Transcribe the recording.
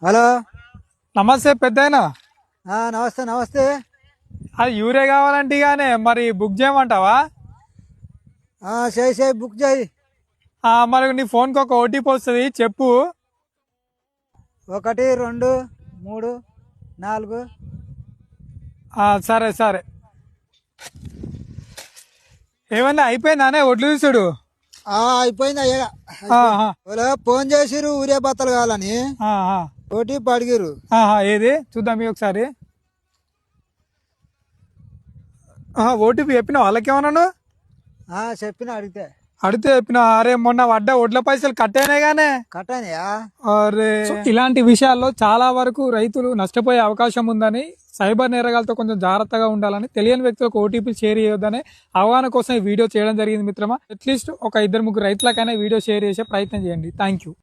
Hello. నమస్తే పెద్దయినా. నమస్తే నమస్తే. అది యూరియా కావాలంటే గానే మరి బుక్ చేయమంటావా? చేయి బుక్ చేయి. మరి నీ ఫోన్కి ఒక ఓటీపీ వస్తుంది, చెప్పు. 1 2 3 4. సరే సరే. ఏమన్నా అయిపోయిందానే ఒడ్లు తీసుడు? అయిపోయింది అయ్యా. ఫోన్ చేసిరు ఊరియా బత్తలు కావాలని. ఓటీపీ అడిగిరు. ఏది చూద్దాం ఒకసారి. ఓటీపీ చెప్పిన వాళ్ళకేమన్నాను? చెప్పిన అడిగితే చెప్పిన. అరే మొన్న పడ్డ ఒడ్ల పైసలు కట్టేనే గానే. కట్టానయా? అరే ఇలాంటి విషయాల్లో చాలా వరకు రైతులు నష్టపోయే అవకాశం ఉందని, సైబర్ నేరగాలతో కొంచెం జాగ్రత్తగా ఉండాలని, తెలియని వ్యక్తులకు ఓటీపీ షేర్ చేయొద్దని అవగాహన కోసం ఈ వీడియో చేయడం జరిగింది మిత్రమా. అట్లీస్ట్ ఒక 2-3 రైతులకైనా వీడియో షేర్ చేసే ప్రయత్నం చేయండి. Thank you.